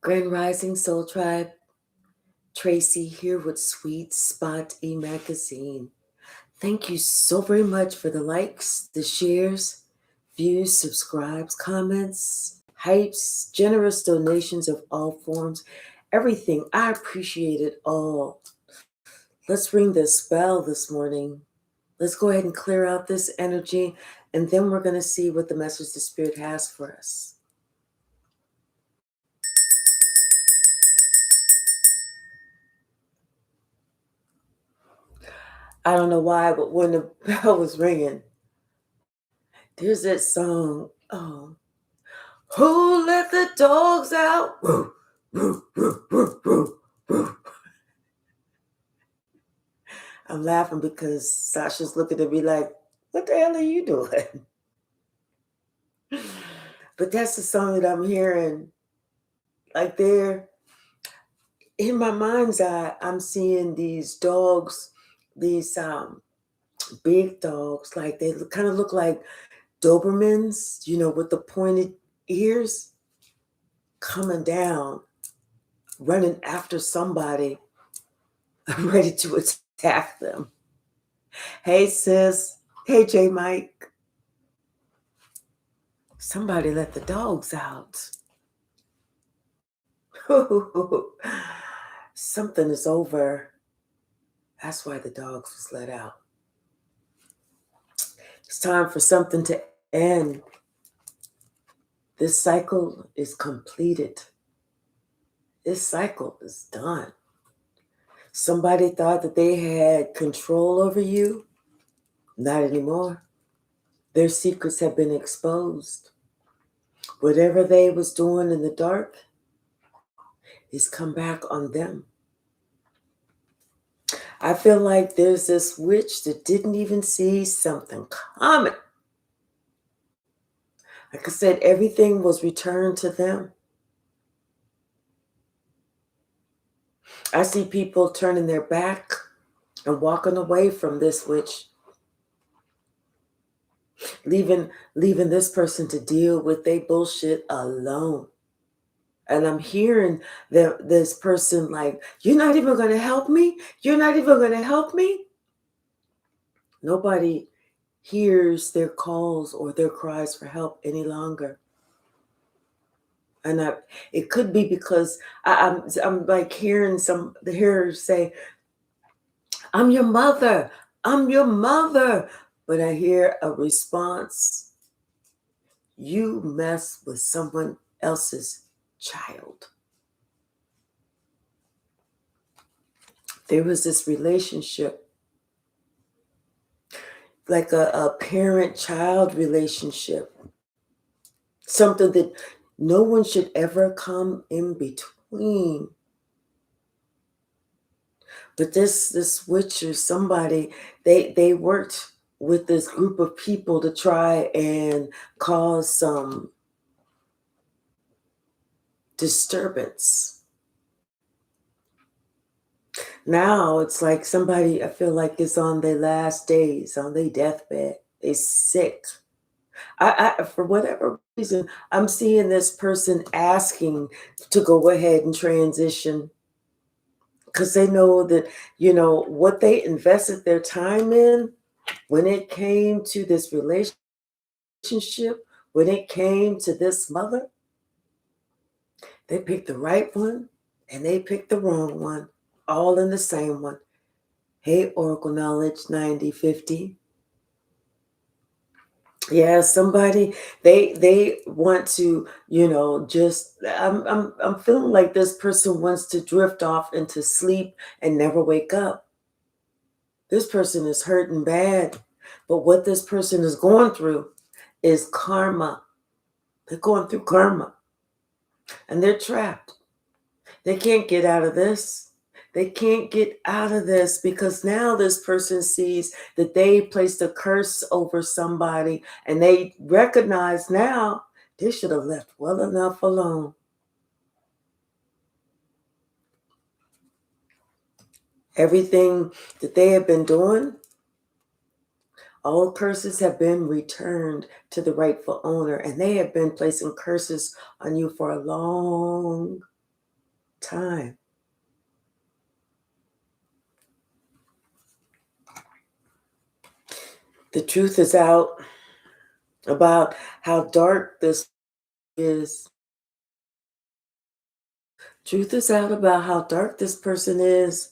Grand Rising Soul Tribe, Tracy here with Sweet Spot e-magazine. Thank you so very much for the likes, the shares, views, subscribes, comments, hypes, generous donations of all forms, everything. I appreciate it all. Let's ring this bell this morning. Let's go ahead and clear out this energy, and then we're going to see what the message the Spirit has for us. I don't know why, but when the bell was ringing, there's that song, who let the dogs out? I'm laughing because Sasha's looking at me like, what the hell are you doing? But that's the song that I'm hearing. Like there, in my mind's eye, I'm seeing these dogs, these big dogs, like they kind of look like Dobermans, with the pointed ears, coming down, running after somebody, ready to attack them. Hey, sis. Hey, J Mike. Somebody let the dogs out. Something is over. That's why the dogs was let out. It's time for something to end. This cycle is completed. This cycle is done. Somebody thought that they had control over you. Not anymore. Their secrets have been exposed. Whatever they was doing in the dark is come back on them. I feel like there's this witch that didn't even see something coming. Like I said, everything was returned to them. I see people turning their back and walking away from this witch, leaving this person to deal with their bullshit alone. And I'm hearing this person like, you're not even going to help me? You're not even going to help me? Nobody hears their calls or their cries for help any longer. And it could be because I'm like hearing the hearers say, I'm your mother. I'm your mother. But I hear a response, you mess with someone else's child. There was this relationship, like a parent-child relationship, something that no one should ever come in between. But this witch or somebody, they worked with this group of people to try and cause some disturbance. Now it's like somebody, I feel like, is on their last days, on their deathbed. They're sick. I for whatever reason, I'm seeing this person asking to go ahead and transition because they know that, what they invested their time in when it came to this relationship, when it came to this mother, they picked the right one and they picked the wrong one, all in the same one. Hey, Oracle Knowledge 9050. Yeah, somebody they want to, just I'm feeling like this person wants to drift off into sleep and never wake up. This person is hurting bad, but what this person is going through is karma. They're going through karma and they're trapped. They can't get out of this. They can't get out of this because now this person sees that they placed a curse over somebody and they recognize now they should have left well enough alone. Everything that they have been doing, all curses have been returned to the rightful owner, and they have been placing curses on you for a long time. The truth is out about how dark this is. Truth is out about how dark this person is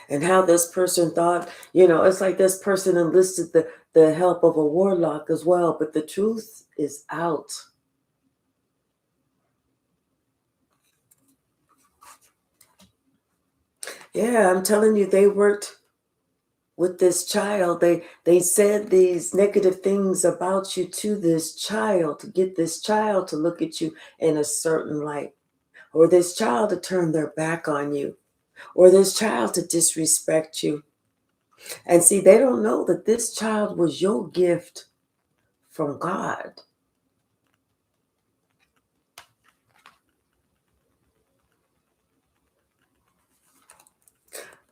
and how this person thought, it's like this person enlisted the help of a warlock as well, but the truth is out. Yeah, I'm telling you, they worked with this child. They said these negative things about you to this child to get this child to look at you in a certain light, or this child to turn their back on you, or this child to disrespect you. And see, they don't know that this child was your gift from God.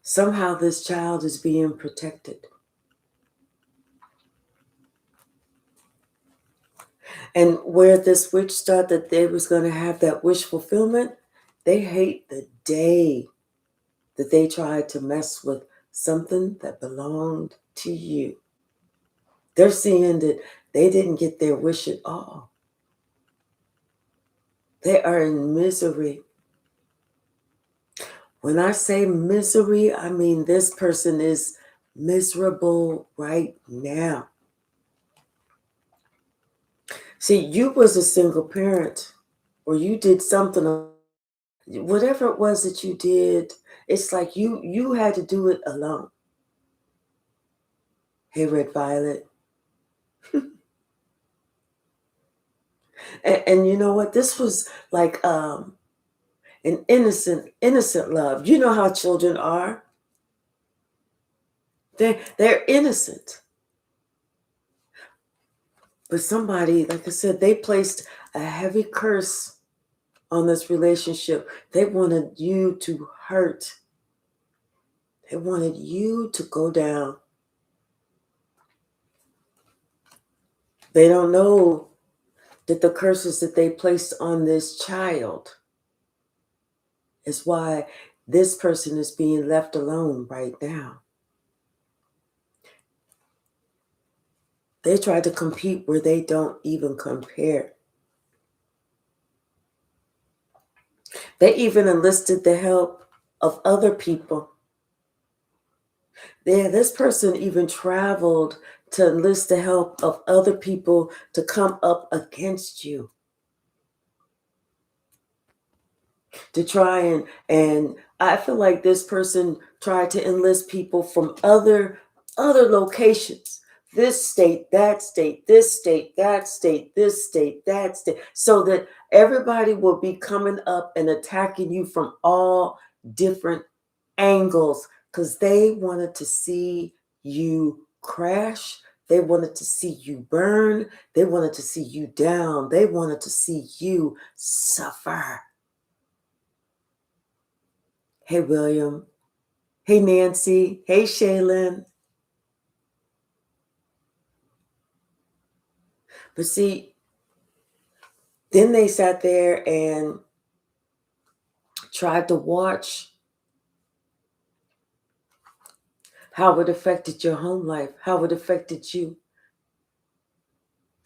Somehow this child is being protected. And where this witch thought that they was going to have that wish fulfillment, they hate the day that they tried to mess with something that belonged to you. They're seeing that they didn't get their wish at all. They are in misery. When I say misery, I mean this person is miserable right now. See, you was a single parent, or you did something, whatever it was that you did, it's like you had to do it alone. Hey, Red Violet. And you know what? This was like an innocent love. You know how children are. They're innocent. But somebody, like I said, they placed a heavy curse on this relationship. They wanted you to hurt. They wanted you to go down. They don't know that the curses that they placed on this child is why this person is being left alone right now. They try to compete where they don't even compare. They even enlisted the help of other people. This person even traveled to enlist the help of other people to come up against you. To try and I feel like this person tried to enlist people from other locations. This state, that state, this state, that state, this state, that state, so that everybody will be coming up and attacking you from all different angles because they wanted to see you crash. They wanted to see you burn. They wanted to see you down. They wanted to see you suffer. Hey, William. Hey, Nancy. Hey, Shaylin. But see, then they sat there and tried to watch how it affected your home life, how it affected you.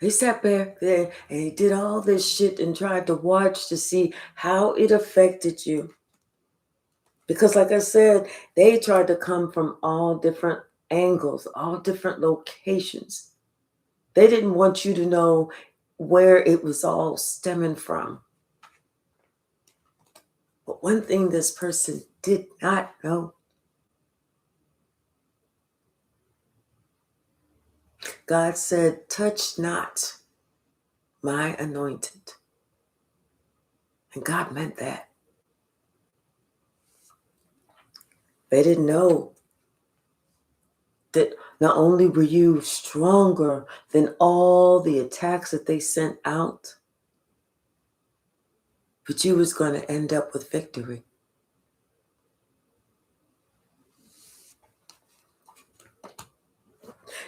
They sat back there and they did all this shit and tried to watch to see how it affected you. Because like I said, they tried to come from all different angles, all different locations. They didn't want you to know where it was all stemming from. But one thing this person did not know, God said, touch not my anointed. And God meant that. They didn't know that not only were you stronger than all the attacks that they sent out, but you was going to end up with victory.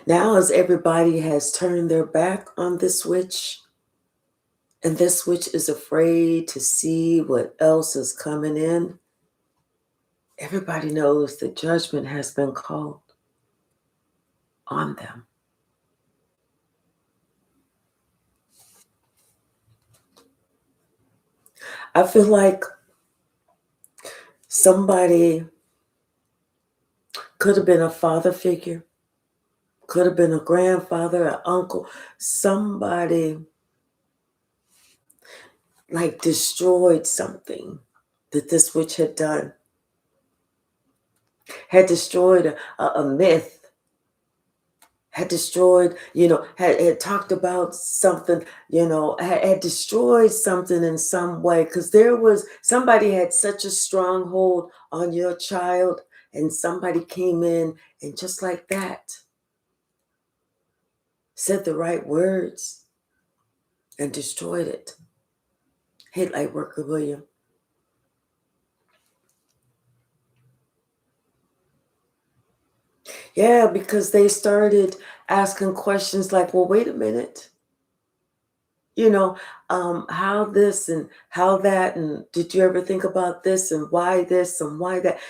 Now, as everybody has turned their back on this witch, and this witch is afraid to see what else is coming in, everybody knows that judgment has been called on them. I feel like somebody could have been a father figure, could have been a grandfather, an uncle, somebody like destroyed something that this witch had done, had destroyed a myth, had destroyed, had talked about something, had destroyed something in some way, because somebody had such a stronghold on your child, and somebody came in and just like that said the right words and destroyed it. Hey, Lightworker William. Yeah, because they started asking questions like, well, wait a minute. How this and how that, and did you ever think about this and why this and why that?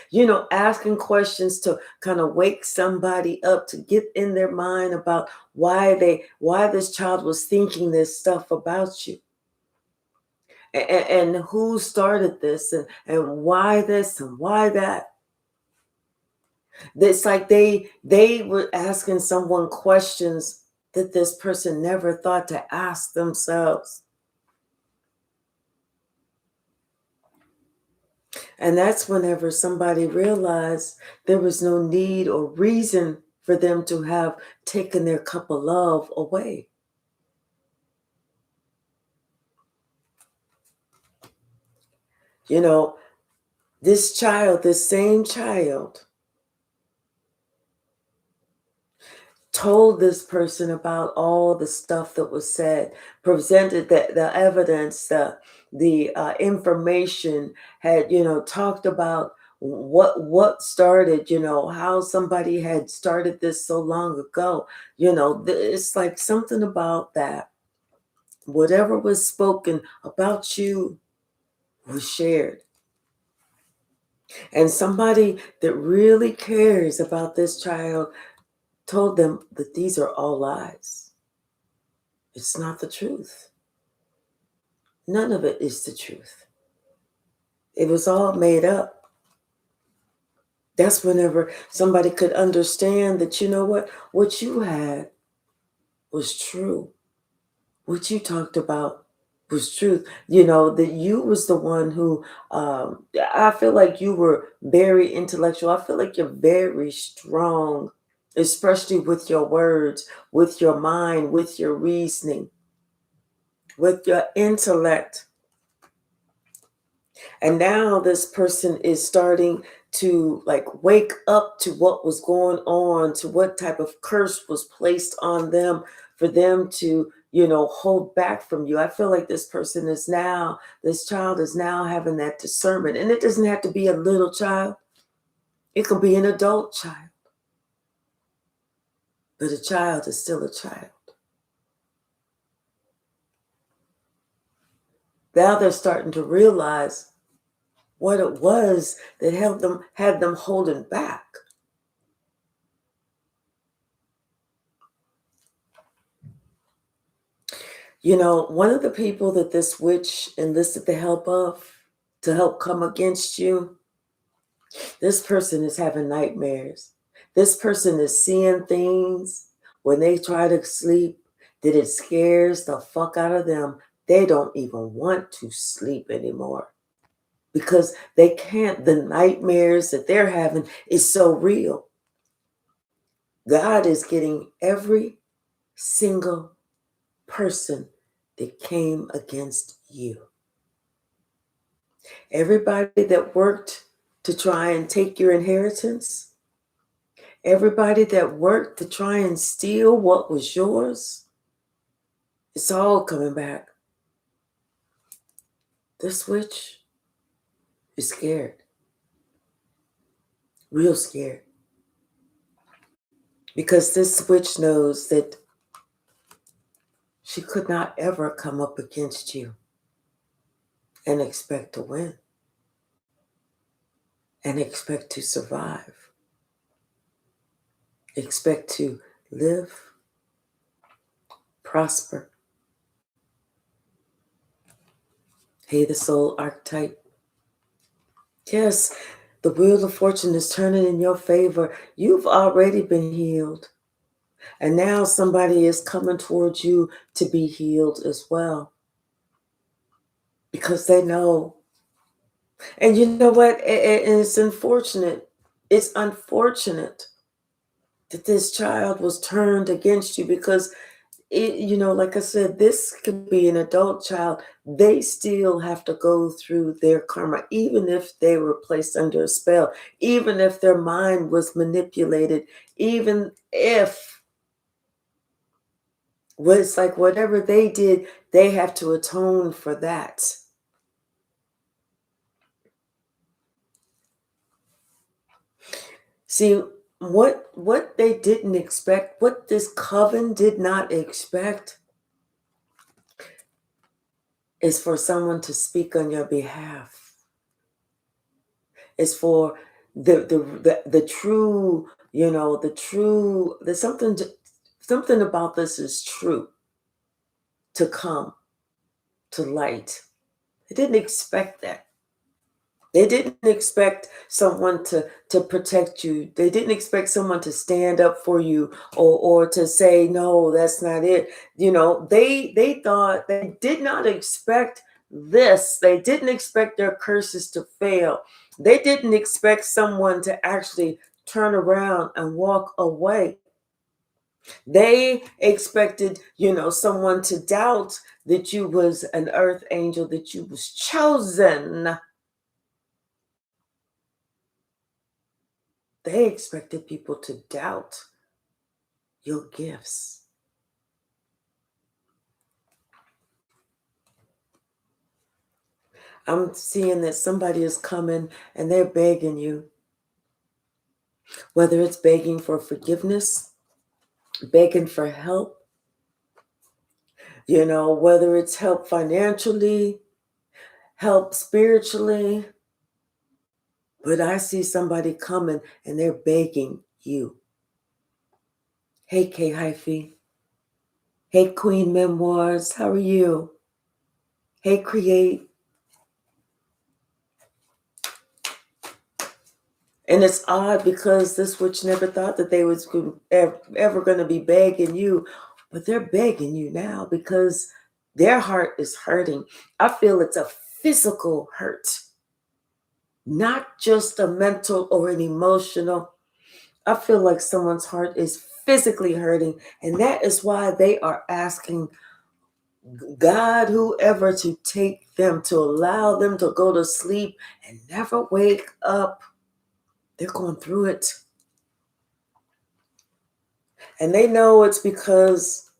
Asking questions to kind of wake somebody up, to get in their mind about why this child was thinking this stuff about you. And who started this and why this and why that. It's like they were asking someone questions that this person never thought to ask themselves. And that's whenever somebody realized there was no need or reason for them to have taken their cup of love away. This same child, told this person about all the stuff that was said, presented the evidence, the information, had talked about what started, how somebody had started this so long ago. It's like something about that. Whatever was spoken about you was shared. And somebody that really cares about this child told them that these are all lies. It's not the truth. None of it is the truth. It was all made up. That's whenever somebody could understand that, what you had was true. What you talked about was truth. That you was the one who, I feel like you were very intellectual. I feel like you're very strong, especially with your words, with your mind, with your reasoning, with your intellect. And now this person is starting to wake up to what was going on, to what type of curse was placed on them for them to, hold back from you. I feel like this child is now having that discernment. And it doesn't have to be a little child. It could be an adult child. But a child is still a child. Now they're starting to realize what it was that had them holding back. One of the people that this witch enlisted the help of to help come against you, this person is having nightmares. This person is seeing things when they try to sleep that it scares the fuck out of them. They don't even want to sleep anymore because they can't. The nightmares that they're having is so real. God is getting every single person that came against you. Everybody that worked to try and take your inheritance, everybody that worked to try and steal what was yours, it's all coming back. This witch is scared, real scared, because this witch knows that she could not ever come up against you and expect to win. and expect to survive. Expect to live, prosper. Hey, the soul archetype. Yes, the wheel of fortune is turning in your favor. You've already been healed. And now somebody is coming towards you to be healed as well. Because they know. And you know what? It's unfortunate. It's unfortunate that this child was turned against you because like I said, this could be an adult child. They still have to go through their karma, even if they were placed under a spell, even if their mind was manipulated, even if it's like whatever they did, they have to atone for that. See, what they didn't expect, what this coven did not expect, is for someone to speak on your behalf. Is for the true, there's something about this is true to come to light. They didn't expect that. They didn't expect someone to protect you. They didn't expect someone to stand up for you or to say, no, that's not it. They thought, they did not expect this. They didn't expect their curses to fail. They didn't expect someone to actually turn around and walk away. They expected, someone to doubt that you was an earth angel, that you was chosen. They expected people to doubt your gifts. I'm seeing that somebody is coming and they're begging you, whether it's begging for forgiveness, begging for help, whether it's help financially, help spiritually. But I see somebody coming and they're begging you. Hey, K Hypsee. Hey, Queen Memoirs. How are you? Hey, Create. And it's odd because this witch never thought that they was ever going to be begging you, but they're begging you now because their heart is hurting. I feel it's a physical hurt, not just a mental or an emotional. I feel like someone's heart is physically hurting, and that is why they are asking God, whoever, to take them, to allow them to go to sleep and never wake up. They're going through it. And they know it's because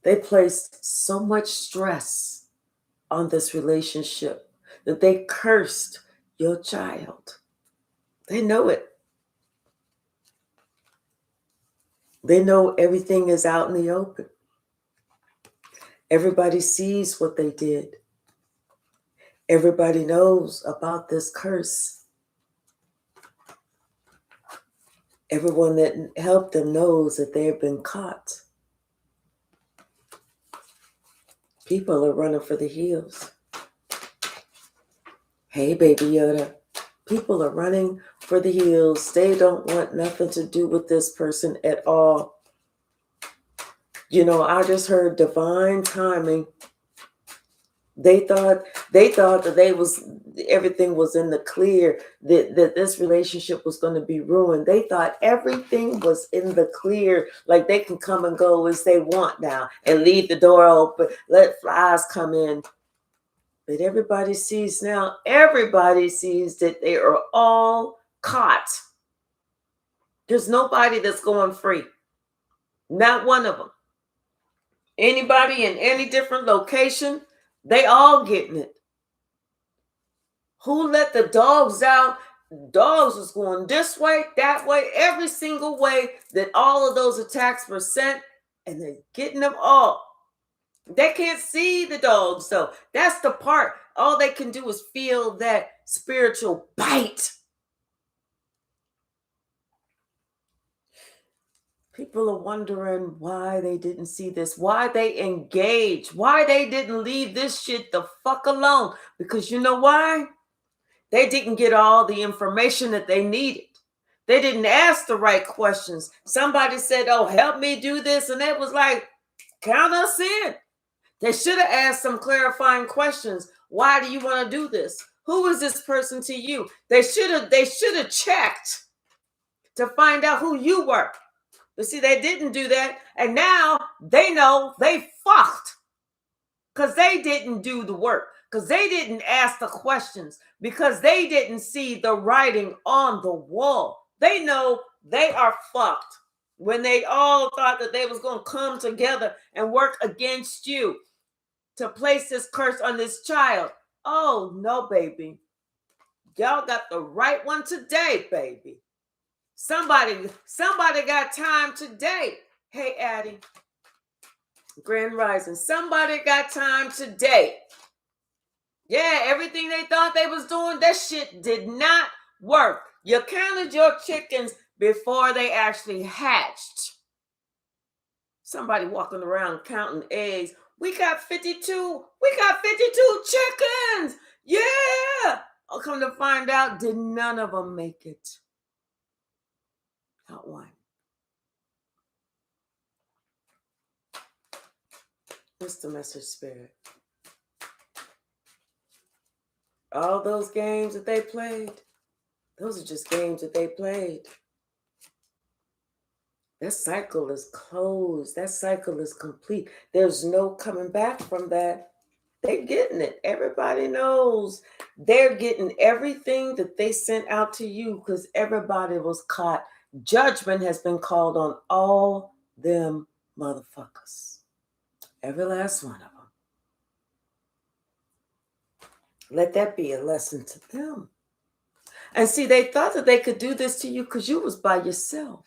they placed so much stress on this relationship that they cursed your child. They know it. They know everything is out in the open. Everybody sees what they did. Everybody knows about this curse. Everyone that helped them knows that they have been caught. People are running for the hills. Hey, Baby Yoda. People are running for the hills. They don't want nothing to do with this person at all. I just heard divine timing. They thought that everything was in the clear, that this relationship was going to be ruined. They thought everything was in the clear, like they can come and go as they want now and leave the door open, let flies come in. But everybody sees now, everybody sees that they are all caught. There's nobody that's going free. Not one of them. Anybody in any different location, they all getting it. Who let the dogs out? Dogs was going this way, that way, every single way that all of those attacks were sent, and they're getting them all. They can't see the dogs, though. That's the part. All they can do is feel that spiritual bite. People are wondering why they didn't see this, why they engaged, why they didn't leave this shit the fuck alone. Because you know why? They didn't get all the information that they needed. They didn't ask the right questions. Somebody said, oh, help me do this. And it was like, count us in. They should have asked some clarifying questions. Why do you want to do this? Who is this person to you? They should have checked to find out who you were. But see, they didn't do that. And now they know they fucked. Because they didn't do the work. Because they didn't ask the questions. Because they didn't see the writing on the wall. They know they are fucked. When they all thought that they was going to come together and work against you to place this curse on this child. Oh, no, baby. Y'all got the right one today, baby. Somebody got time today. Hey, Addie. Grand Rising. Somebody got time today. Yeah, everything they thought they was doing, that shit did not work. You counted your chickens before they actually hatched. Somebody walking around counting eggs. We got 52. We got 52 chickens. Yeah. I'll come to find out, did none of them make it? Not one. What's the message, Spirit? All those games that they played, those are just games that they played. That cycle is closed. That cycle is complete. There's no coming back from that. They're getting it. Everybody knows they're getting everything that they sent out to you because everybody was caught. Judgment has been called on all them motherfuckers. Every last one of them. Let that be a lesson to them. And see, they thought that they could do this to you because you was by yourself.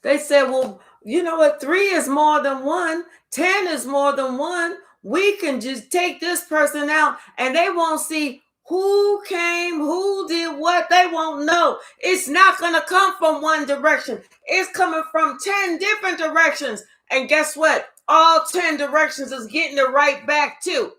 They said, well, you know what? 3 is more than 1. 10 is more than 1. We can just take this person out and they won't see who came, who did what. They won't know. It's not going to come from one direction. It's coming from 10 different directions. And guess what? All 10 directions is getting it right back too.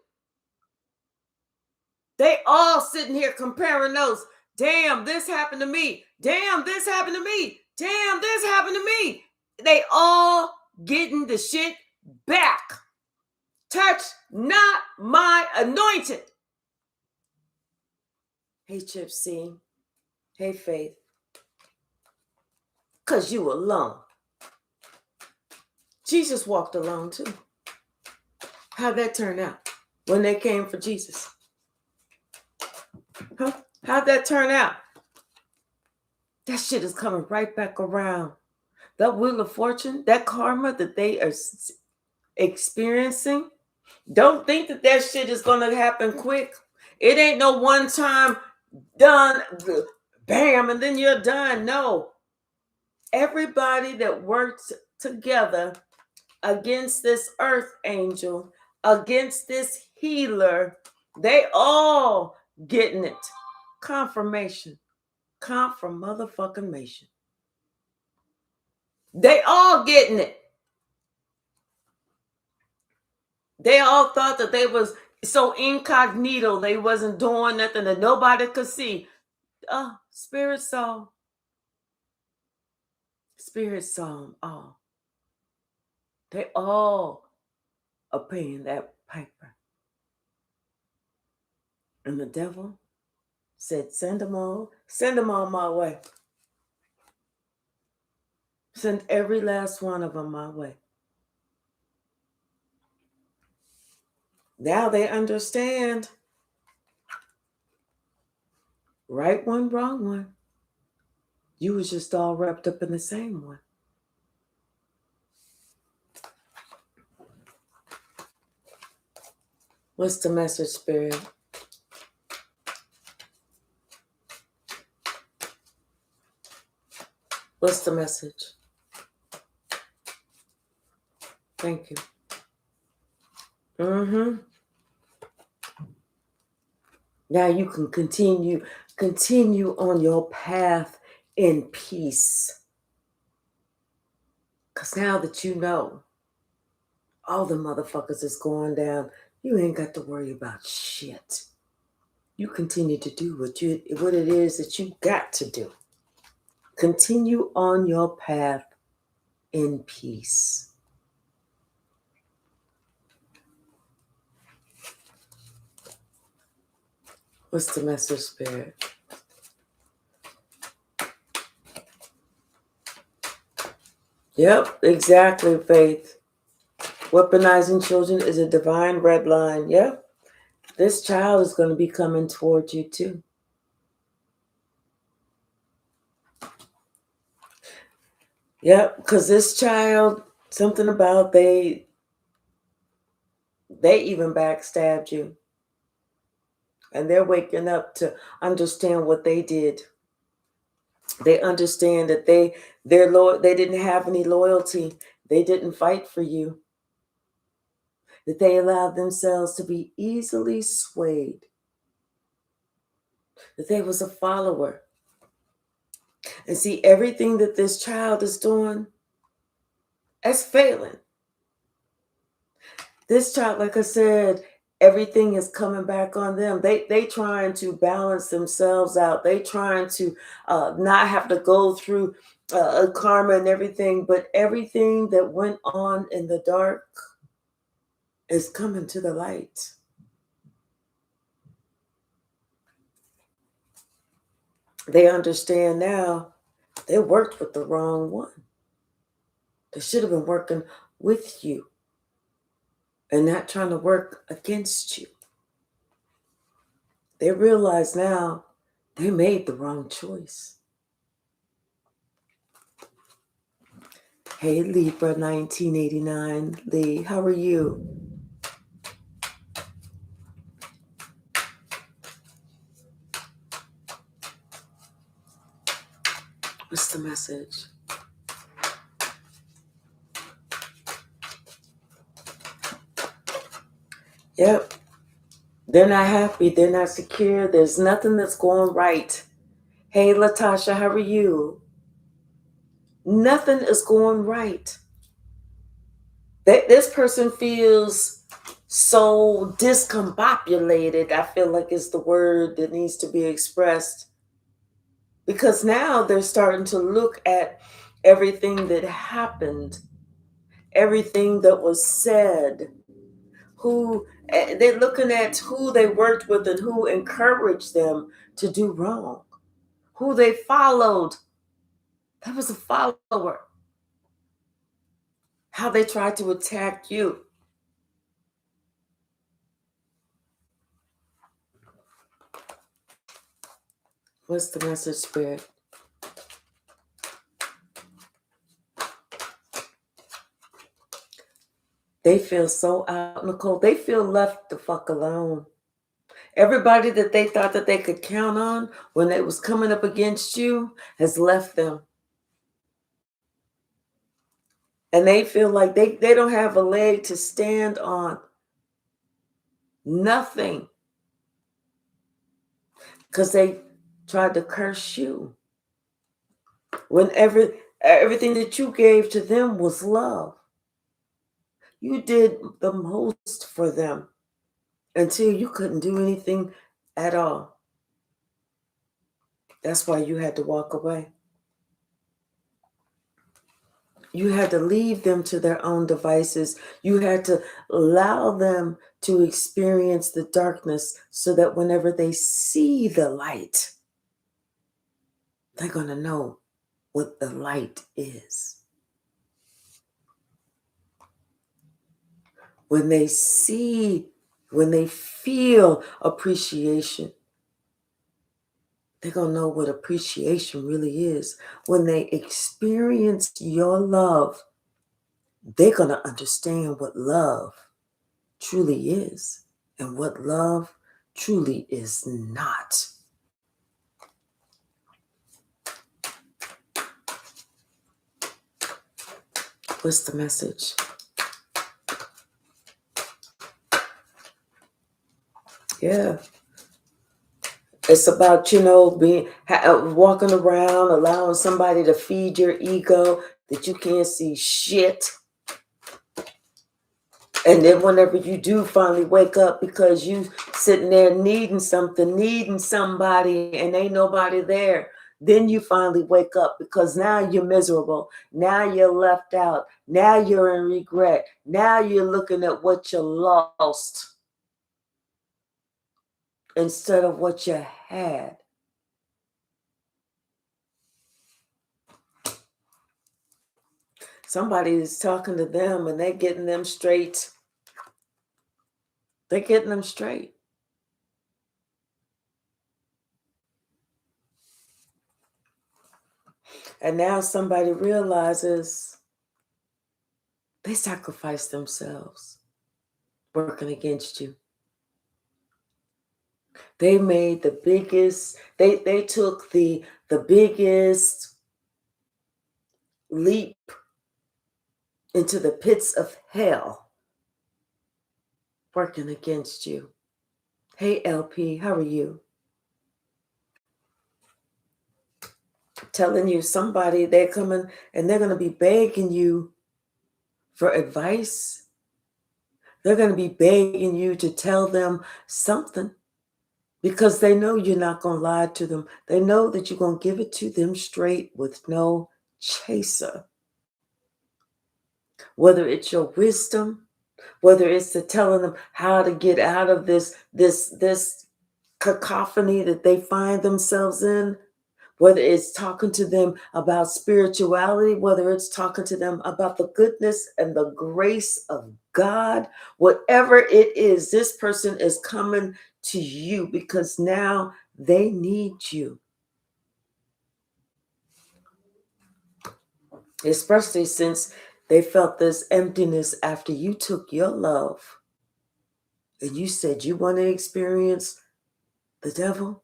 They all sitting here comparing notes. Damn, this happened to me. Damn, this happened to me. Damn, this happened to me. They all getting the shit back. Touch not my anointed. Hey, Hypsee. Hey, Faith. Because you alone. Jesus walked alone too. How'd that turn out when they came for Jesus? Huh? How'd that turn out? That shit is coming right back around. That wheel of fortune, that karma that they are experiencing, don't think that that shit is going to happen quick. It ain't no one time done, bam, and then you're done. No. Everybody that works together against this earth angel, against this healer, they all getting it. Confirmation. Motherfucking. They all getting it. They all thought that they was so incognito, they wasn't doing nothing that nobody could see. Spirit saw. Spirit saw them all. They all are paying that piper. And the devil said, send them all my way. Send every last one of them my way. Now they understand. Right one, wrong one. You was just all wrapped up in the same one. What's the message, Spirit? What's the message? Thank you. Now you can continue on your path in peace. Because now that you know all the motherfuckers is going down, you ain't got to worry about shit. You continue to do what it is that you got to do. Continue on your path in peace. What's the message, Spirit? Yep, exactly, Faith. Weaponizing children is a divine red line. Yep. This child is going to be coming towards you too. Yep, because this child, something about they even backstabbed you. And they're waking up to understand what they did. They understand that they didn't have any loyalty. They didn't fight for you. That they allowed themselves to be easily swayed. That they was a follower. And see, everything that this child is doing, that's failing. This child, like I said, everything is coming back on them. They trying to balance themselves out. They trying to not have to go through karma and everything, but everything that went on in the dark is coming to the light. They understand now they worked with the wrong one. They should have been working with you and not trying to work against you. They realize now they made the wrong choice. Hey, Libra 1989. Lee, how are you? What's the message? Yep. They're not happy. They're not secure. There's nothing that's going right. Hey, Latasha, how are you? Nothing is going right. This person feels so discombobulated, I feel like is the word that needs to be expressed. Because now they're starting to look at everything that happened, everything that was said, they're looking at who they worked with and who encouraged them to do wrong, who they followed. That was a follower. How they tried to attack you. What's the message, Spirit? They feel so out in the cold. They feel left the fuck alone. Everybody that they thought that they could count on when they was coming up against you has left them. And they feel like they don't have a leg to stand on. Nothing. Because they tried to curse you. When everything that you gave to them was love. You did the most for them until you couldn't do anything at all. That's why you had to walk away. You had to leave them to their own devices. You had to allow them to experience the darkness so that whenever they see the light, they're going to know what the light is. When they feel appreciation, they're going to know what appreciation really is. When they experience your love, they're going to understand what love truly is and what love truly is not. What's the message? Yeah. It's about, being walking around, allowing somebody to feed your ego, that you can't see shit. And then whenever you do finally wake up because you sitting there needing something, needing somebody, and ain't nobody there, then you finally wake up because now you're miserable. Now you're left out. Now you're in regret. Now you're looking at what you lost instead of what you had. Somebody is talking to them and they're getting them straight. They're getting them straight. And now somebody realizes they sacrificed themselves working against you. They made the biggest, they took the biggest leap into the pits of hell working against you. Hey LP, how are you? Telling you somebody, they're coming and they're going to be begging you for advice. They're going to be begging you to tell them something because they know you're not going to lie to them. They know that you're going to give it to them straight with no chaser. Whether it's your wisdom, whether it's to telling them how to get out of this cacophony that they find themselves in, whether it's talking to them about spirituality, whether it's talking to them about the goodness and the grace of God, whatever it is, this person is coming to you because now they need you. Especially since they felt this emptiness after you took your love and you said you want to experience the devil,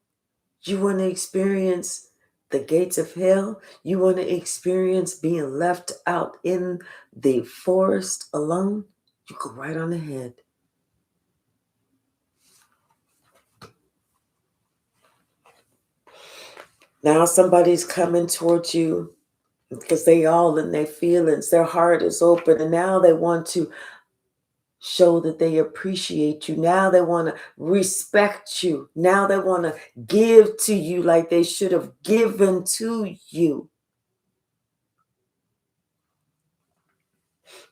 you want to experience the gates of hell, you want to experience being left out in the forest alone, you go right on ahead. Now somebody's coming towards you because they all in their feelings, their heart is open, and now they want to show that they appreciate you. Now they want to respect you. Now they want to give to you like they should have given to you.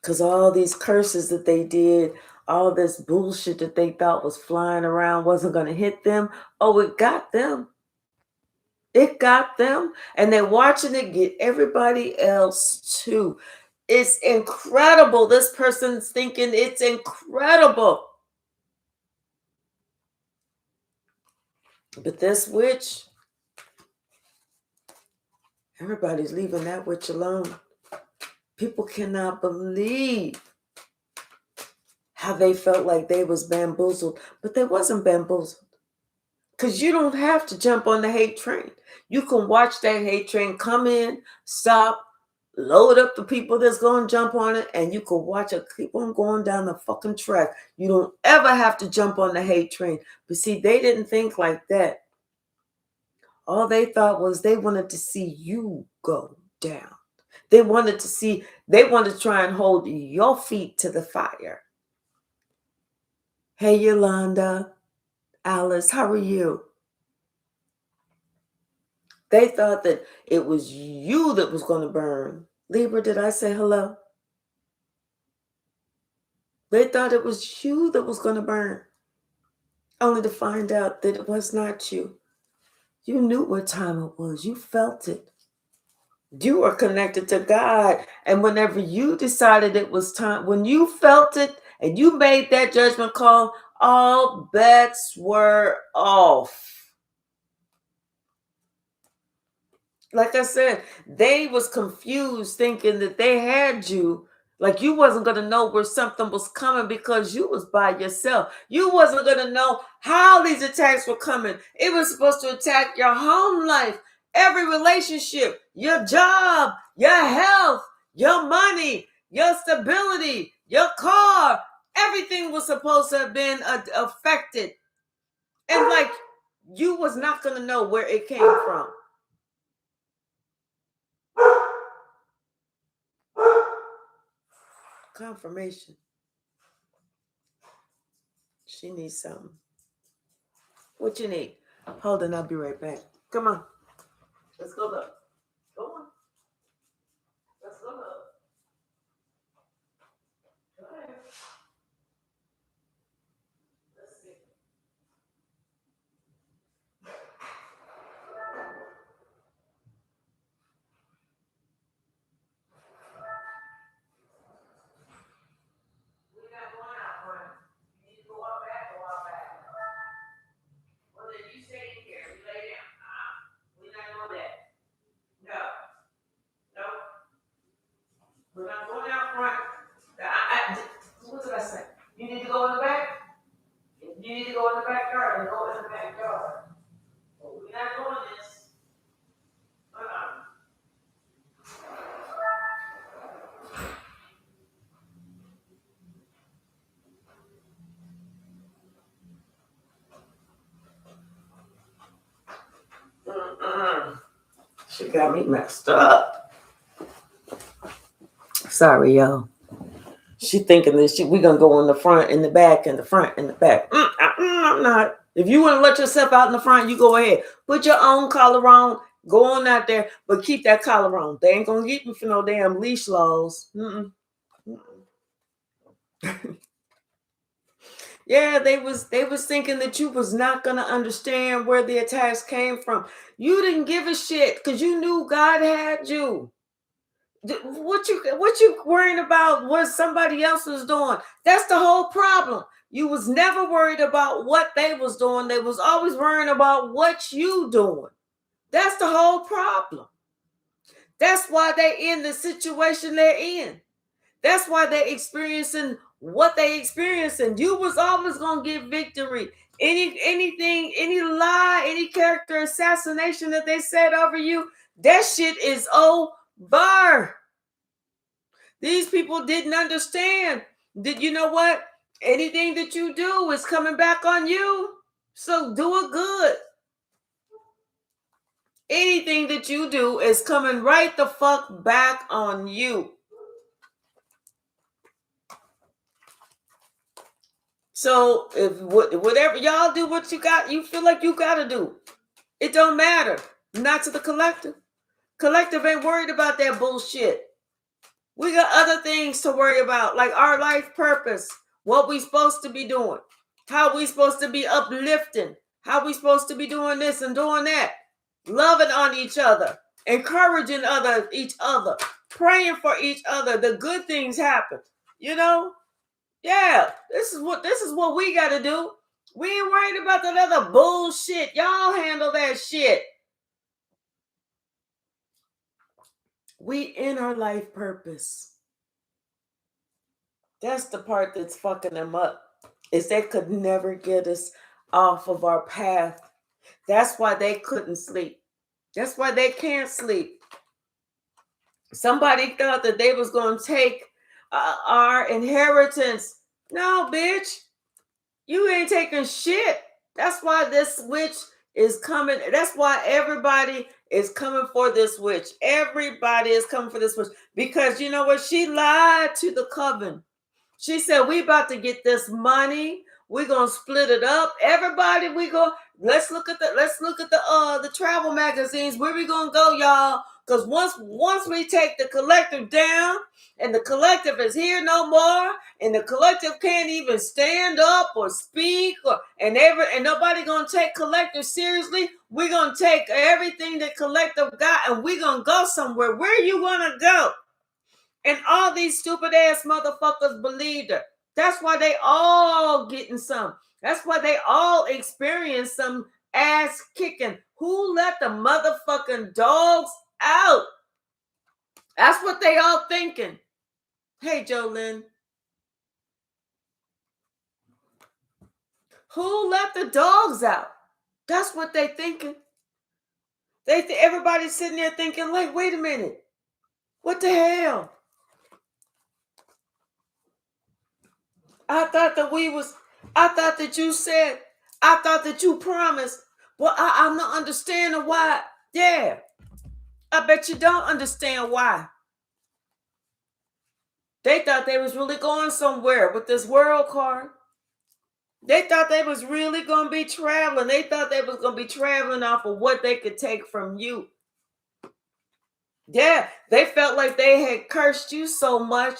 Because all these curses that they did, all this bullshit that they thought was flying around wasn't going to hit them. Oh, it got them. It got them. And they're watching it get everybody else too. It's incredible. This person's thinking it's incredible. But this witch, everybody's leaving that witch alone. People cannot believe how they felt like they was bamboozled, but they wasn't bamboozled. Because you don't have to jump on the hate train. You can watch that hate train come in, stop, load up the people that's going to jump on it, and you can watch it keep on going down the fucking track. You don't ever have to jump on the hate train. But see, they didn't think like that. All they thought was they wanted to see you go down. They wanted to try and hold your feet to the fire. Hey, Yolanda, Alice, how are you? They thought that it was you that was going to burn. Libra, did I say hello? They thought it was you that was going to burn, only to find out that it was not you. You knew what time it was. You felt it. You were connected to God. And whenever you decided it was time, when you felt it and you made that judgment call, all bets were off. Like I said, they was confused thinking that they had you, like you wasn't going to know where something was coming because you was by yourself. You wasn't going to know how these attacks were coming. It was supposed to attack your home life, every relationship, your job, your health, your money, your stability, your car. Everything was supposed to have been affected. And like you was not going to know where it came from. Confirmation. She needs something. What you need? Hold on, I'll be right back. Come on. Let's go look. Go on. Let's go look. Go ahead. Let's see. We're not going out front. You need to go out back, go out back. Well, then you stay in here. You lay down. We're not doing that. No. No. We're not going out front. What did I say? You need to go in the back? You need to go in the backyard and go in the backyard. We're not doing this. She got me messed up. Sorry, y'all. She thinking that we gonna go in the front, in the back, in the front, in the back. I'm not. If you want to let yourself out in the front, you go ahead. Put your own collar on. Go on out there, but keep that collar on. They ain't gonna get me for no damn leash laws. Yeah, they was thinking that you was not gonna understand where the attacks came from. You didn't give a shit because you knew God had you. What you worrying about what somebody else was doing? That's the whole problem. You was never worried about what they was doing. They was always worrying about what you doing. That's the whole problem. That's why they in the situation they're in. That's why they're experiencing what they experiencing. You was always gonna get victory. Anything, any lie, any character assassination that they said over you, that shit is over. These people didn't understand. Did you know what? Anything that you do is coming back on you. So do it good. Anything that you do is coming right the fuck back on you. So if whatever y'all do, what you feel like you gotta do. It don't matter. Not to the collective. Collective ain't worried about that bullshit. We got other things to worry about, like our life purpose, what we supposed to be doing, how we supposed to be uplifting, how we supposed to be doing this and doing that, loving on each other, encouraging each other, praying for each other. The good things happen, you know. Yeah, this is what we got to do. We ain't worried about that other bullshit. Y'all handle that shit. We in our life purpose. That's the part that's fucking them up. Is they could never get us off of our path. That's why they couldn't sleep. That's why they can't sleep. Somebody thought that they was going to take our inheritance. No, bitch. You ain't taking shit. That's why this witch is coming. That's why everybody is coming for this witch. Everybody is coming for this witch. Because you know what? She lied to the Coven. She said, we about to get this money. We're gonna split it up. Everybody, let's look at the travel magazines. Where we gonna go, y'all? Because once we take the collective down, and the collective is here no more, and the collective can't even stand up or speak, and nobody gonna take collective seriously. We're gonna take everything that collective got, and we're gonna go somewhere. Where you wanna go? And all these stupid ass motherfuckers believed her. That's why they all getting some. That's why they all experience some ass kicking. Who let the motherfucking dogs out? That's what they all thinking. Hey, Jolynn. Who let the dogs out? That's what they thinking. Everybody's sitting there thinking, like, wait a minute. What the hell? I thought that you promised. Well, I'm not understanding why. Yeah. I bet you don't understand why. They thought they was really going somewhere with this world card. They thought they was really going to be traveling. They thought they was going to be traveling off of what they could take from you. Yeah, they felt like they had cursed you so much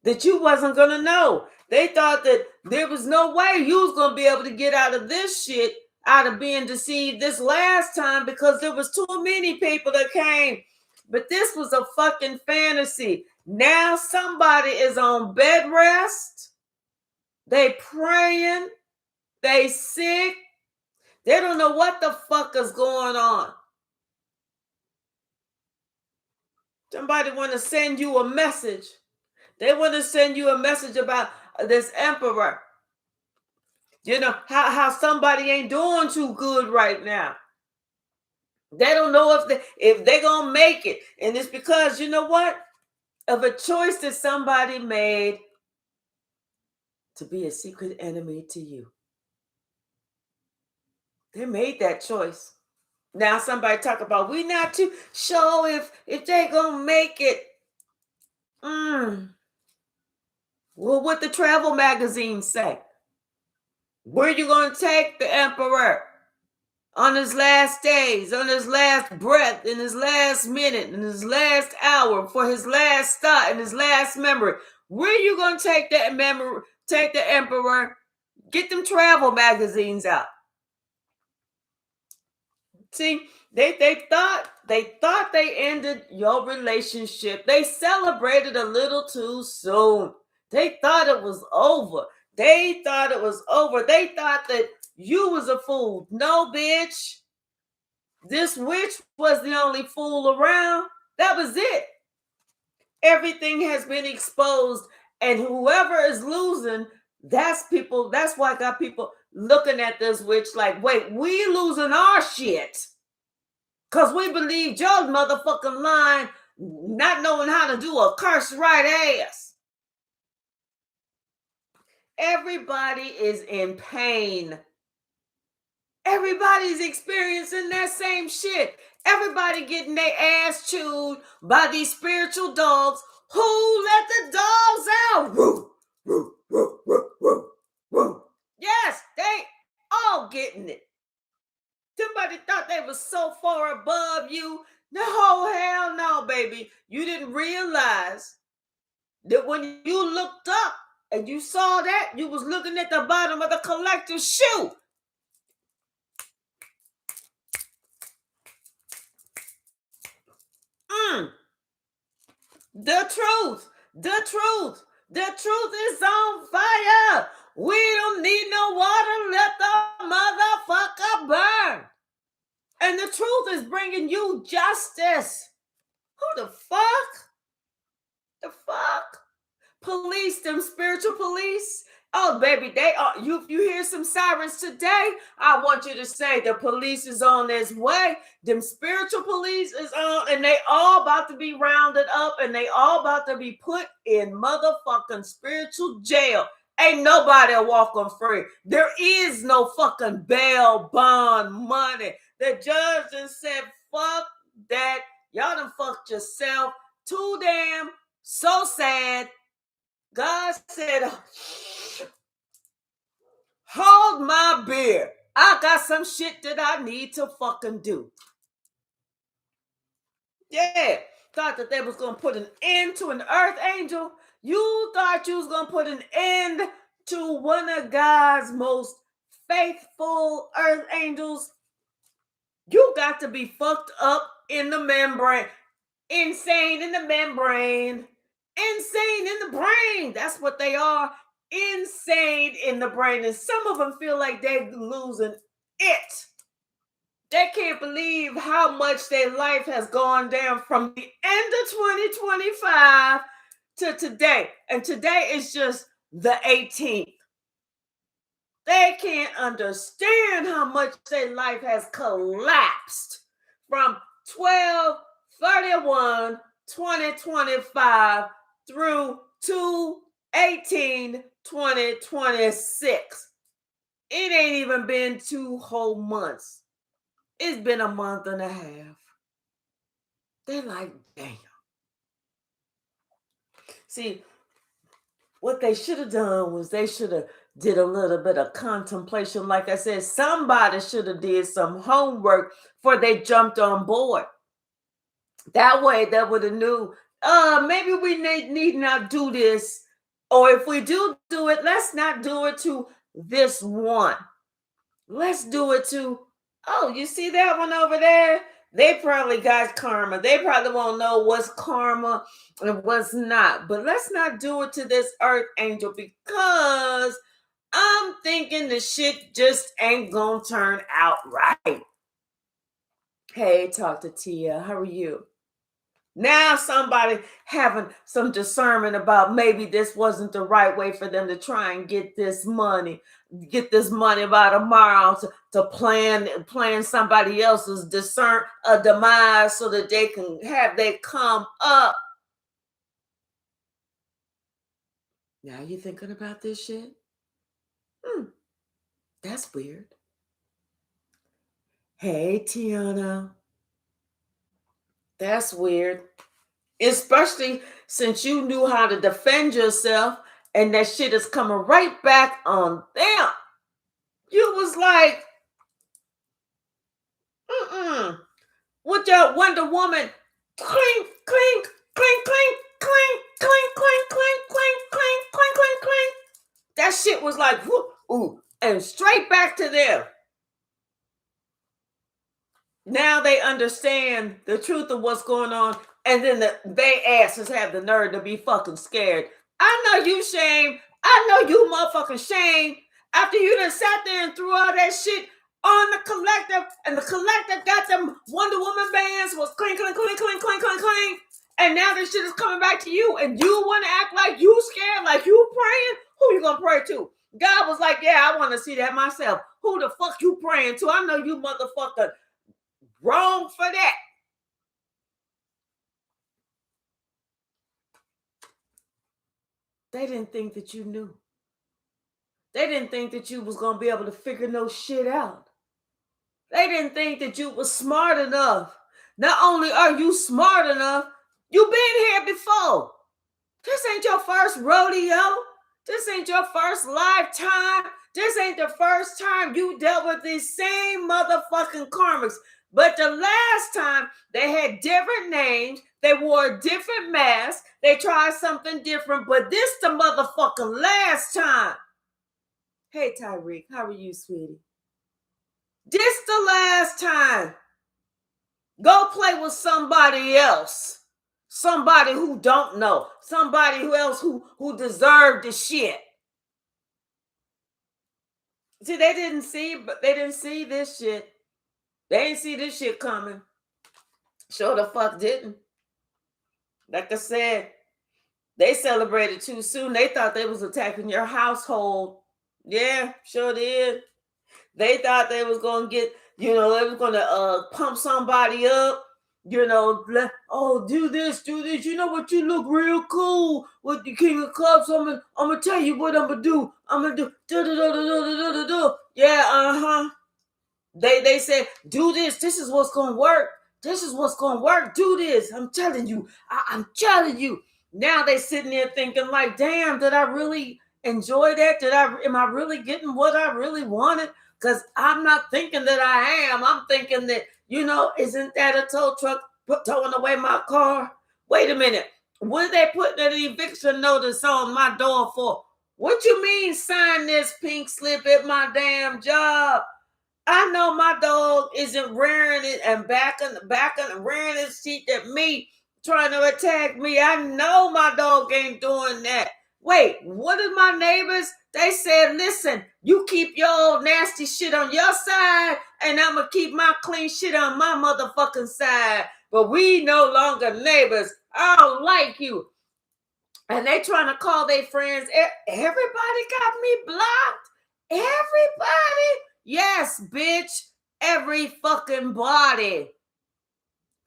that you wasn't going to know. They thought that there was no way you was going to be able to get out of this shit, out of being deceived this last time, because there was too many people that came. But this was a fucking fantasy. Now somebody is on bed rest. They praying. They sick. They don't know what the fuck is going on. Somebody want to send you a message. They want to send you a message about this emperor. You know, how somebody ain't doing too good right now. They don't know if they're going to make it. And it's because, you know what? Of a choice that somebody made to be a secret enemy to you. They made that choice. Now somebody talk about, we not too sure if they going to make it. Well, what the travel magazines say? Where you going to take the emperor on his last days, on his last breath, in his last minute, in his last hour, for his last thought, in his last memory? Where you going to take that memory? Take the emperor. Get them travel magazines out. See, they thought they ended your relationship. They celebrated a little too soon. They thought it was over. They thought it was over. They thought that you was a fool. No, bitch. This witch was the only fool around. That was it. Everything has been exposed, and whoever is losing, that's why I got people looking at this witch like, wait, we losing our shit. Because we believed your motherfucking line, not knowing how to do a curse right ass. Everybody is in pain. Everybody's experiencing that same shit. Everybody getting their ass chewed by these spiritual dogs. Who let the dogs out? Woo, woo, woo, woo, woo, woo. Yes, they all getting it. Somebody thought they was so far above you. No, hell no, baby. You didn't realize that when you looked up and you saw that, you was looking at the bottom of the collector's shoe. The truth is on fire. We don't need no water. Let the motherfucker burn. And the truth is bringing you justice. Who the fuck? The fuck? Police, them spiritual police. Oh, baby, they are. You hear some sirens today? I want you to say the police is on its way. Them spiritual police is on, and they all about to be rounded up, and they all about to be put in motherfucking spiritual jail. Ain't nobody walking free. There is no fucking bail bond money. The judge just said, fuck that. Y'all done fucked yourself. Too damn. So sad. God said, hold my beer. I got some shit that I need to fucking do. Yeah. Thought that they was going to put an end to an earth angel. You thought you was going to put an end to one of God's most faithful earth angels. You got to be fucked up in the membrane. Insane in the membrane. Insane in the brain. That's what they are. Insane in the brain. And some of them feel like they're losing it. They can't believe how much their life has gone down from the end of 2025 to today. And today is just the 18th. They can't understand how much their life has collapsed from 12/31/2025 through 2/18/2026. It ain't even been 2 whole months. It's been a month and a half. They're like, damn. See, What they should have done was they should have did a little bit of contemplation. Like I said, somebody should have did some homework before they jumped on board. That way, they would have knew, maybe we need not do this. Or if we do it, let's not do it to this one. Let's do it to, oh, you see that one over there? They probably got karma. They probably won't know what's karma and what's not. But let's not do it to this earth angel, because I'm thinking the shit just ain't gonna turn out right. Hey, talk to Tia. How are you? Now somebody having some discernment about maybe this wasn't the right way for them to try and get this money by tomorrow to plan somebody else's demise so that they can have they come up. Now you thinking about this shit? That's weird. Hey, Tiana. That's weird. Especially since you knew how to defend yourself and that shit is coming right back on them. You was like, with your Wonder Woman, clink, clink, clink, clink, clink, clink, clink, clink, clink, clink, clink, clink, clink. That shit was like, ooh, and straight back to them. Now they understand the truth of what's going on, and then they asses have the nerve to be fucking scared. I know you shame. I know you motherfucking shame. After you done sat there and threw all that shit on the collective, and the collective got them Wonder Woman bands was clink, clink, clink, clink, clink, clink, clink, and now this shit is coming back to you, and you want to act like you scared, like you praying? Who you gonna pray to? God was like, yeah, I want to see that myself. Who the fuck you praying to? I know you motherfucker wrong for that. They didn't think that you knew. They didn't think that you was going to be able to figure no shit out. They didn't think that you was smart enough. Not only are you smart enough, you've been here before. This ain't your first rodeo. This ain't your first lifetime. This ain't the first time you dealt with these same motherfucking karmics. But the last time, they had different names. They wore a different mask. They tried something different. But this the motherfucking last time. Hey, Tyreek, how are you, sweetie? This the last time. Go play with somebody else. Somebody who don't know. Somebody who deserved the shit. See, they didn't see this shit. They didn't see this shit coming. Sure the fuck didn't. Like I said, they celebrated too soon. They thought they was attacking your household. Yeah, sure did. They thought they was going to get, they was going to pump somebody up. Oh, do this. You know what? You look real cool with the King of Clubs. I'm gonna tell you what I'm gonna do. I'm gonna do. Yeah, They said, do this. This is what's gonna work. This is what's gonna work. Do this. I'm telling you. I'm telling you. Now they sitting there thinking like, damn, did I really enjoy that? Am I really getting what I really wanted? Because I'm not thinking that I am. I'm thinking that, isn't that a tow truck towing away my car? Wait a minute. What are they putting an eviction notice on my door for? What you mean sign this pink slip at my damn job? I know my dog isn't rearing it and backing rearing his teeth at me, trying to attack me. I know my dog ain't doing that. Wait, what did my neighbors? They said, listen, you keep your old nasty shit on your side, and I'm going to keep my clean shit on my motherfucking side. But we no longer neighbors. I don't like you. And they trying to call their friends. Everybody got me blocked. Everybody. Yes, bitch. Every fucking body.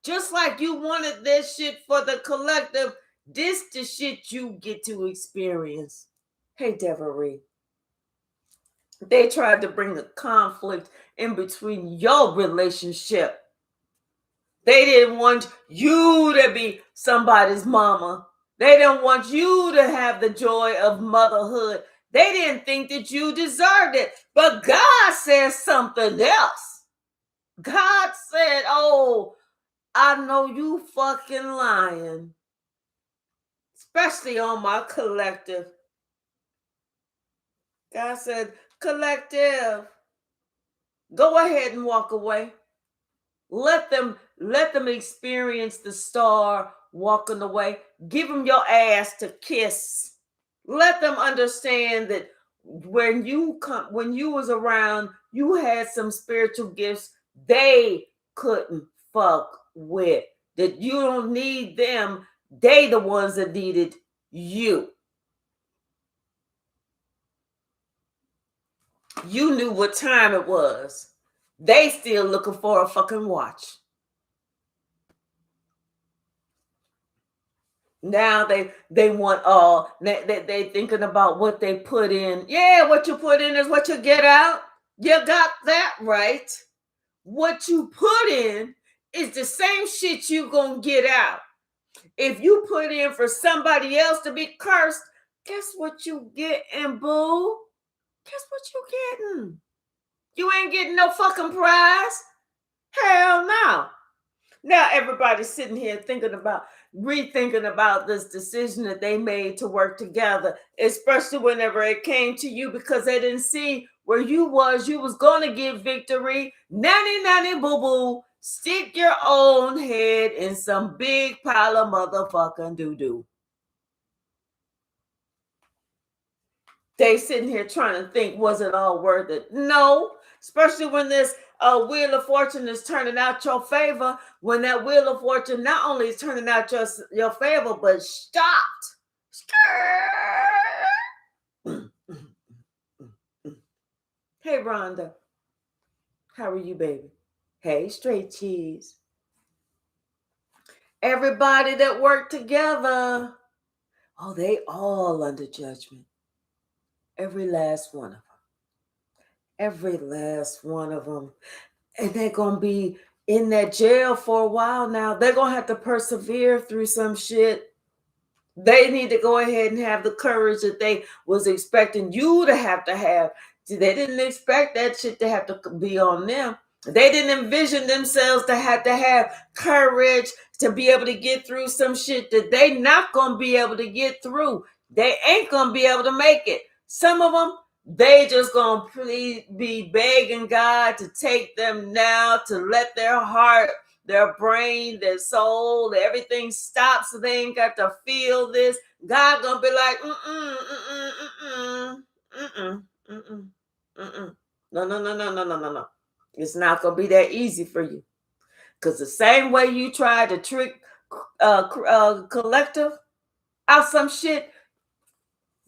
Just like you wanted this shit for the collective, this the shit you get to experience. Hey, Devery. They tried to bring the conflict in between your relationship. They didn't want you to be somebody's mama. They don't want you to have the joy of motherhood. They didn't think that you deserved it. But God says something else. God said, oh, I know you fucking lying. Especially on my collective. God said, collective, go ahead and walk away. Let them experience the star walking away. Give them your ass to kiss. Let them understand that when you was around, you had some spiritual gifts they couldn't fuck with. That you don't need them. They the ones that needed you. You knew what time it was. They still looking for a fucking watch. Now they want they thinking about what they put in. Yeah, what you put in is what you get out. You got that right. What you put in is the same shit you gonna get out. If you put in for somebody else to be cursed, guess what you getting, boo? Guess what you getting? You ain't getting no fucking prize. Hell no. Now everybody's sitting here rethinking about this decision that they made to work together, especially whenever it came to you, because they didn't see where you was. You was going to get victory. Nanny boo boo. Stick your own head in some big pile of motherfucking doo-doo. They sitting here trying to think, was it all worth it? No, especially when this Wheel of Fortune is turning out your favor. When that Wheel of Fortune not only is turning out your favor, but stopped. Hey, Rhonda. How are you, baby? Hey, Straight Cheese. Everybody that worked together. Oh, they all under judgment. Every last one of them. Every last one of them. And they're going to be in that jail for a while now. They're going to have to persevere through some shit. They need to go ahead and have the courage that they was expecting you to have. See, they didn't expect that shit to have to be on them. They didn't envision themselves to have courage to be able to get through some shit that they not going to be able to get through. They ain't going to be able to make it. Some of them, they just going to be begging God to take them now, to let their heart, their brain, their soul, everything stop so they ain't got to feel this. God going to be like, no. It's not going to be that easy for you. Because the same way you tried to trick collective out some shit,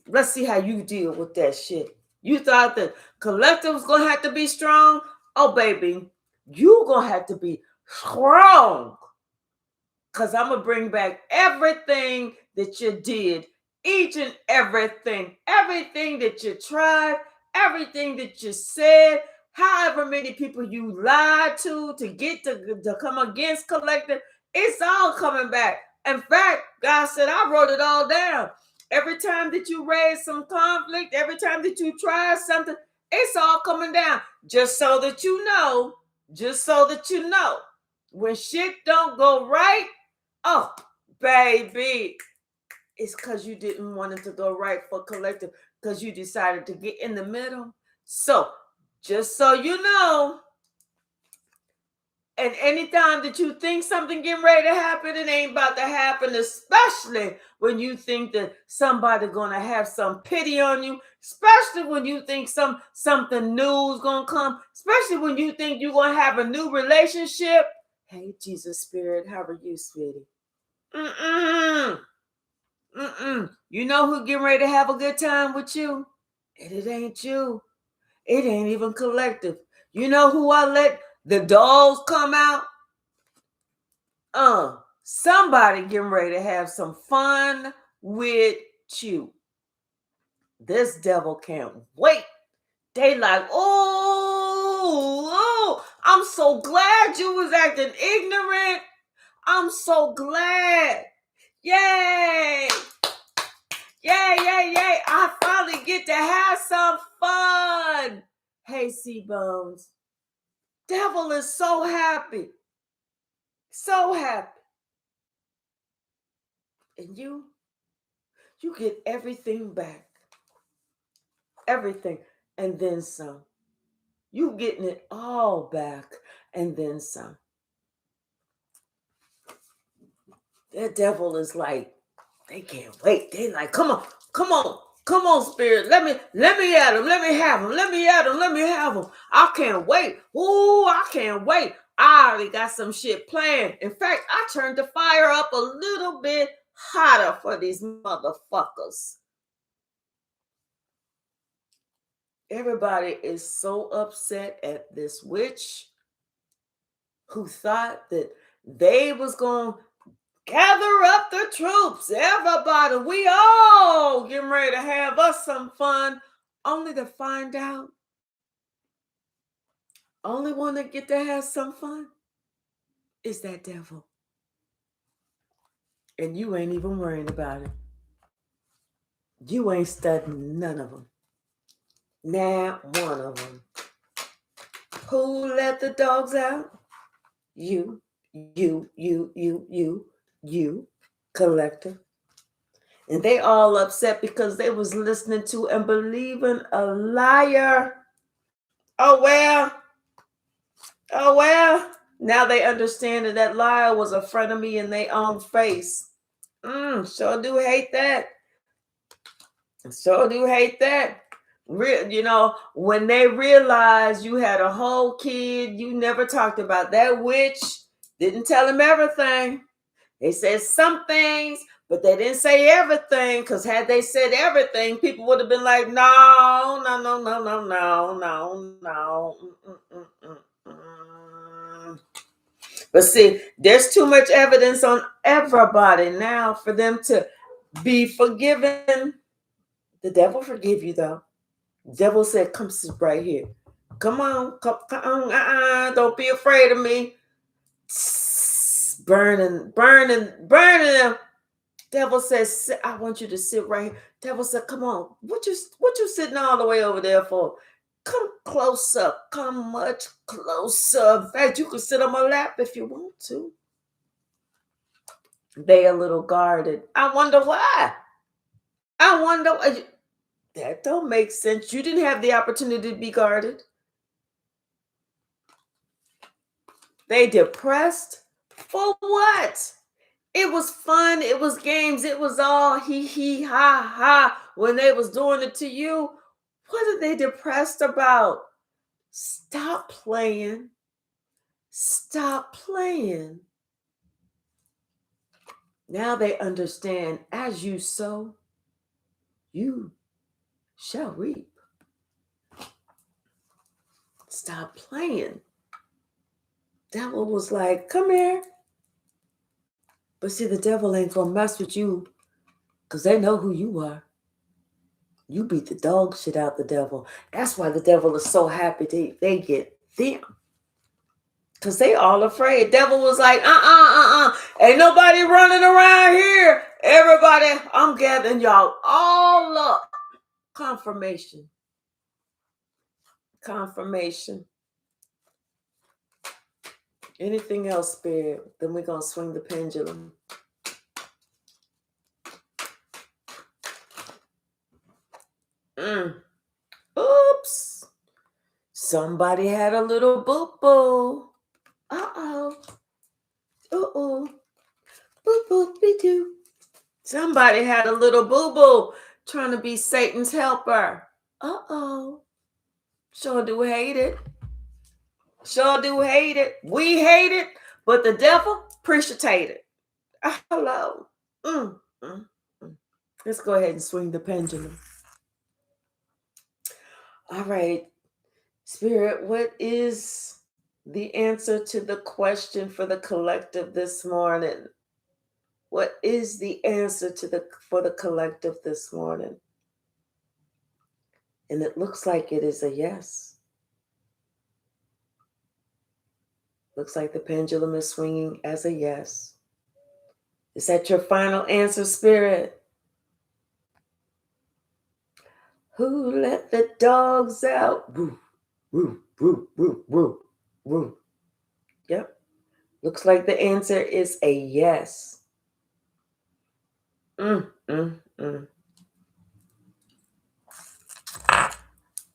let's see how you deal with that shit. You thought that collective was going to have to be strong? Oh, baby, you going to have to be strong. Because I'm going to bring back everything that you did. Each and everything. Everything that you tried. Everything that you said. However many people you lied to get to come against collective. It's all coming back. In fact, God said, I wrote it all down. Every time that you raise some conflict, every time that you try something, it's all coming down. Just so that you know. When shit don't go right, oh, baby, it's because you didn't want it to go right for collective, because you decided to get in the middle. So, just so you know, and anytime that you think something getting ready to happen, it ain't about to happen, especially when you think that somebody gonna have some pity on you, especially when you think something new is gonna come, especially when you think you're gonna have a new relationship. Hey, Jesus Spirit, how are you, sweetie? You know who getting ready to have a good time with you? And it ain't you. It ain't even collective. You know who I let the dolls come out? Somebody getting ready to have some fun with you. This devil can't wait. They like, oh, I'm so glad you was acting ignorant. I'm so glad. Yay! Yay, yay, yay. I finally get to have some fun. Hey, C-Bones. Devil is so happy. So happy. And you get everything back. Everything. And then some. You getting it all back. And then some. That devil is like, they can't wait. They like, come on, spirit. Let me at him. Let me have him. Let me at him. Let me have him. I can't wait. Ooh, I can't wait. I already got some shit planned. In fact, I turned the fire up a little bit hotter for these motherfuckers. Everybody is so upset at this witch who thought that they was going to gather up the troops, everybody. We all getting ready to have us some fun, only to find out only one that get to have some fun is that devil. And you ain't even worrying about it. You ain't studying none of them. Not one of them. Who let the dogs out? You, collector. And they all upset because they was listening to and believing a liar. Oh, well. Now they understand that liar was a frenemy in their own face. Sure do hate that. When they realized you had a whole kid, you never talked about that witch, didn't tell him everything. They said some things, but they didn't say everything, because had they said everything, people would have been like, no. But see, there's too much evidence on everybody now for them to be forgiven. The devil forgive you, though. The devil said, come sit right here. Come on. Don't be afraid of me. Burning them. Devil says, I want you to sit right here. Devil said, come on. What you sitting all the way over there for? Come closer. Come much closer. In fact, you can sit on my lap if you want to. They a little guarded. I wonder why. That don't make sense. You didn't have the opportunity to be guarded. They depressed? For what? It was fun. It was games. It was all hee ha ha when they was doing it to you. What are they depressed about? Stop playing. Now they understand, as you sow, you shall reap. Stop playing. Devil was like, come here. But see, the devil ain't gonna mess with you because they know who you are. You beat the dog shit out the devil. That's why the devil is so happy they get them. Because they all afraid. Devil was like, ain't nobody running around here. Everybody, I'm gathering y'all all up. Confirmation. Anything else, Spirit? Then we're going to swing the pendulum. Oops. Somebody had a little boo-boo. Uh-oh. Boo-boo-be-doo. Somebody had a little boo-boo trying to be Satan's helper. Uh-oh. Sure do hate it. We hate it, but the devil appreciate it. Hello. Let's go ahead and swing the pendulum. All right. Spirit, what is the answer to the question for the collective this morning? What is the answer for the collective this morning? And it looks like it is a yes. Looks like the pendulum is swinging as a yes. Is that your final answer, Spirit? Who let the dogs out? Woo, woo, woo, woo, woo, woo. Yep. Looks like the answer is a yes. Mm, mm, mm.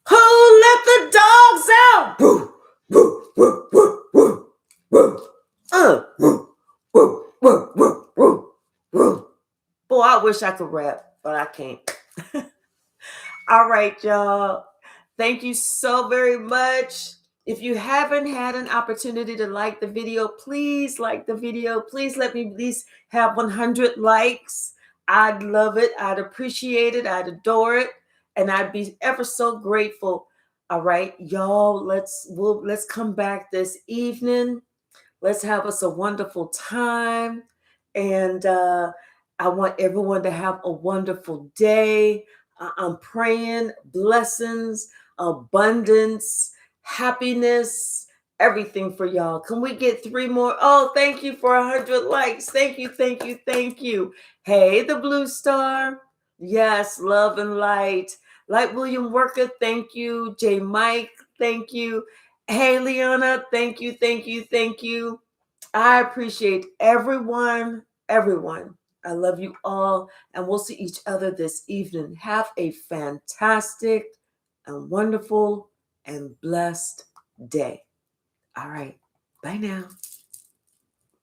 Who let the dogs out? Woo, woo, woo, woo, woo, woo. Woo, woo, woo, woo, woo, woo. Boy, I wish I could rap, but I can't. All right, y'all. Thank you so very much. If you haven't had an opportunity to like the video, please like the video. Please let me at least have 100 likes. I'd love it. I'd appreciate it. I'd adore it. And I'd be ever so grateful. All right, y'all, let's come back this evening. Let's have us a wonderful time. And I want everyone to have a wonderful day. I'm praying blessings, abundance, happiness, everything for y'all. Can we get 3 more? Oh, thank you for 100 likes. Thank you, thank you, thank you. Hey, the Blue Star. Yes, love and light. Light William Worker, thank you. J. Mike, thank you. Hey, Leona, thank you, thank you, thank you. I appreciate everyone, everyone. I love you all, and we'll see each other this evening. Have a fantastic and wonderful and blessed day. All right. Bye now.